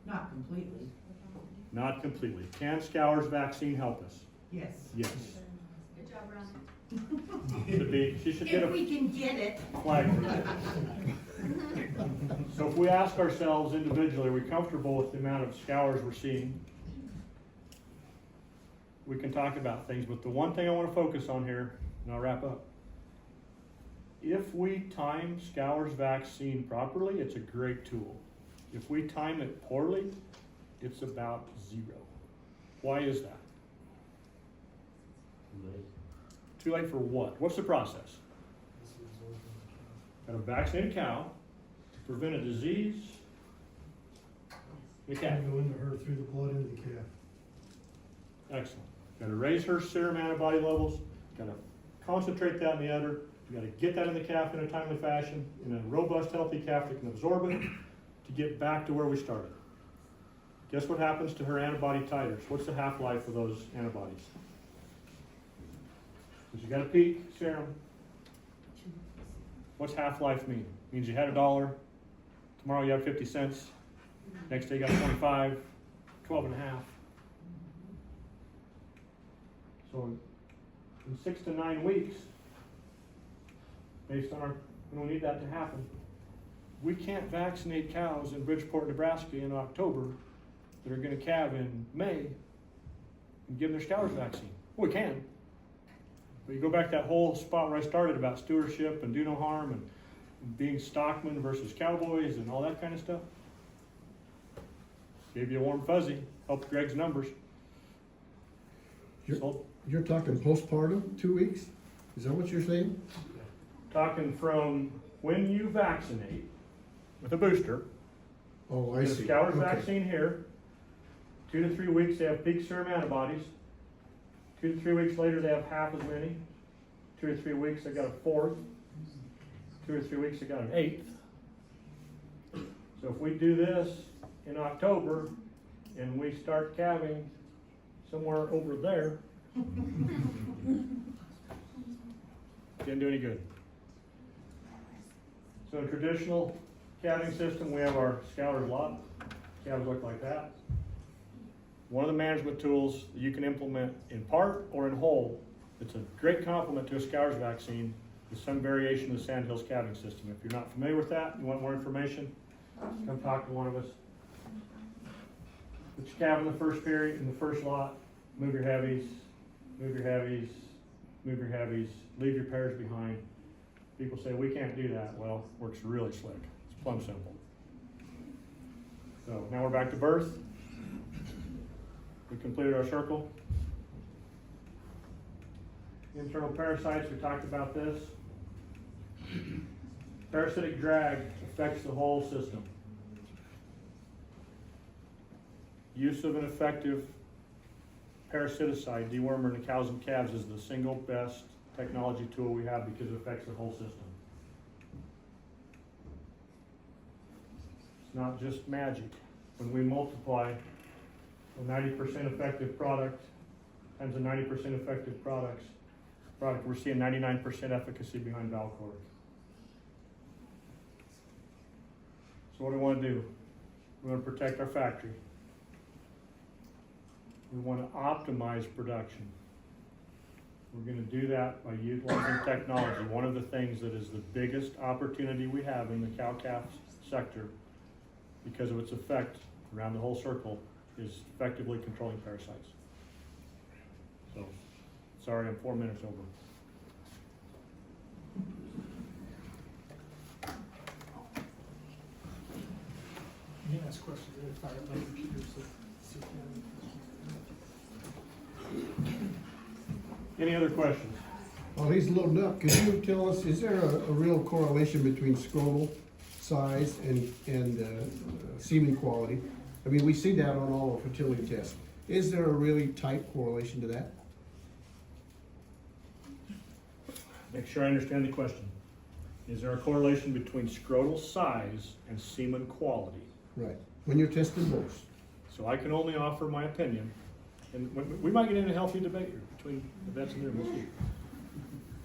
Not completely. Not completely. Can scours vaccine help us? Yes. Yes. Good job, Ron. She should get If a we can get it. flag for that. So if we ask ourselves individually, are we comfortable with the amount of scours we're seeing? We can talk about things, but the one thing I want to focus on here, and I'll wrap up. If we time scours vaccine properly, it's a great tool. If we time it poorly, it's about 0. Why is that? Too late for what? What's the process? Got a vaccinated cow to prevent a disease. It can go into her through the blood into the calf. Excellent. Got to raise her serum antibody levels. Got to concentrate that in the udder. You got to get that in the calf in a timely fashion, in a robust, healthy calf that can absorb it to get back to where we started. Guess what happens to her antibody titers? What's the half-life of those antibodies? Because you got a peak serum. What's half-life mean? It means you had $1. Tomorrow you have 50 cents. Next day you got 25, 12 and a half. So in 6 to 9 weeks, based on our, we don't need that to happen. We can't vaccinate cows in Bridgeport, Nebraska in October that are going to calve in May and give them their scours vaccine. Well, we can. But you go back to that whole spot where I started about stewardship and do no harm and being stockmen versus cowboys and all that kind of stuff. Gave you a warm fuzzy, helped Greg's numbers. So, You're talking postpartum, 2 weeks? Is that what you're saying? talking from when you vaccinate with a booster, Oh, I the see. Scour's Okay. vaccine here, 2 to 3 weeks they have peak serum antibodies. 2 to 3 weeks later they have half as many. 2 or 3 weeks they got a fourth. 2 or 3 weeks they got an eighth. So if we do this in October and we start calving somewhere over there, didn't do any good. So in traditional calving system, we have our scour's lot. Calves look like that. One of the management tools that you can implement in part or in whole, it's a great complement to a scour's vaccine, is some variation of the Sandhills calving system. If you're not familiar with that, you want more information, come talk to one of us. Put your calf in the first period, in the first lot, move your heavies, move your heavies, move your heavies, leave your pairs behind. People say, we can't do that. Well, works really slick. It's plumb simple. So now we're back to birth. We completed our circle. Internal parasites, we talked about this. Parasitic drag affects the whole system. Use of an effective parasiticide, dewormer in the cows and calves, is the single best technology tool we have because it affects the whole system. It's not just magic. When we multiply a 90% effective product times a 90% effective product, we're seeing 99% efficacy behind Valcor. So what do we want to do? We want to protect our factory. We want to optimize production. We're going to do that by utilizing technology. One of the things that is the biggest opportunity we have in the cow-calf sector, because of its effect around the whole circle, is effectively controlling parasites. So, sorry, I'm 4 minutes over. You can ask questions if I have my computer, so. Any other questions? While he's loading up, could you tell us, is there a real correlation between scrotal size and semen quality? I mean, we see that on all the fertility tests. Is there a really tight correlation to that? Make sure I understand the question. Is there a correlation between scrotal size and semen quality? Right. When you're testing both. So I can only offer my opinion, and we might get into a healthy debate here between the vets and there, we'll see.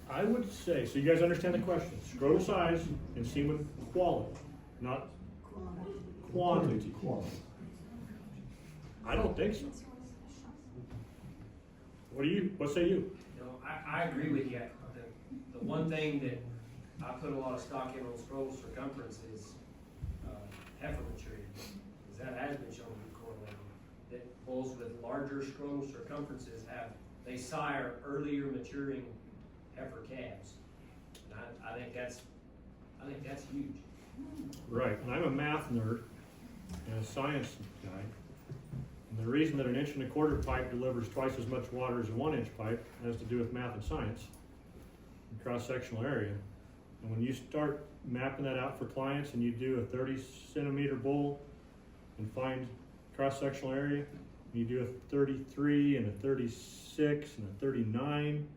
I would say, so you guys understand the question, scrotal size and semen quality, not quantity. Quality. I don't think so. What say you? You know, I agree with you. The one thing that I put a lot of stock in on scrotal circumference is heifer maturity, because that has been shown to be correlated. That bulls with larger scrotal circumferences they sire earlier maturing heifer calves. And I think that's huge. Right, and I'm a math nerd and a science guy. And the reason that an 1 1/4 pipe delivers twice as much water as a 1 inch pipe has to do with math and science and cross-sectional area. And when you start mapping that out for clients and you do a 30-centimeter bull and find cross-sectional area, and you do a 33 and a 36 and a 39,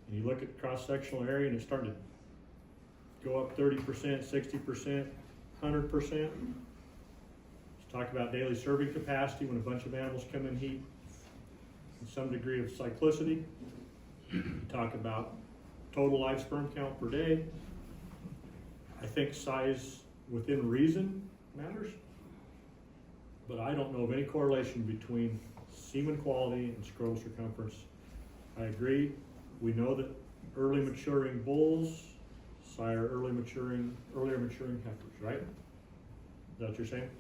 and you look at cross-sectional area and it's starting to go up 30%, 60%, 100%. Let's talk about daily serving capacity when a bunch of animals come in heat and some degree of cyclicity. Talk about total live sperm count per day. I think size within reason matters, but I don't know of any correlation between semen quality and scrotal circumference. I agree. We know that early maturing bulls sire earlier maturing heifers, right? Is that what you're saying?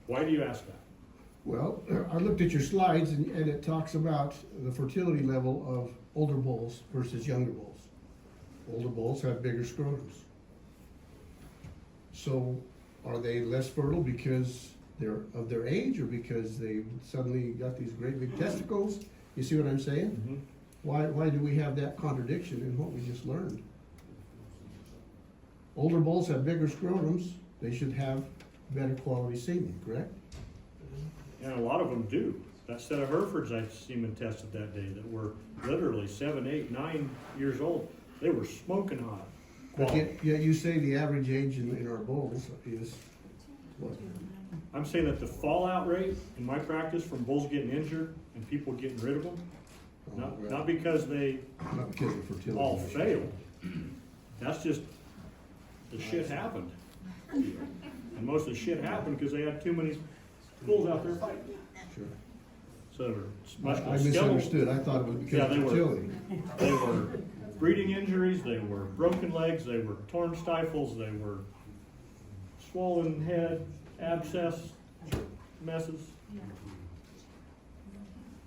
Why do you ask that? Well, I looked at your slides and it talks about the fertility level of older bulls versus younger bulls. older bulls have bigger scrotums. So are they less fertile because they're of their age or because they suddenly got these great big testicles? You see what I'm saying? Mhm. Why do we have that contradiction in what we just learned? Older bulls have bigger scrotums, they should have better quality semen, correct? And a lot of them do. That set of Herefords I semen tested that day that were literally 7, 8, 9 years old, they were smoking hot. But Quality. yet you say the average age in our bulls is what? I'm saying that the fallout rate in my practice from bulls getting injured and people getting rid of them, not because they Not because of fertility. all failed. That's just, the shit happened. And most of the shit happened because they had too many bulls out there fighting. Sure. So they were I musculoskeletal. misunderstood, I thought it was Yeah, because they of were. fertility. They were breeding injuries, they were broken legs, they were torn stifles, they were swollen head, abscess messes.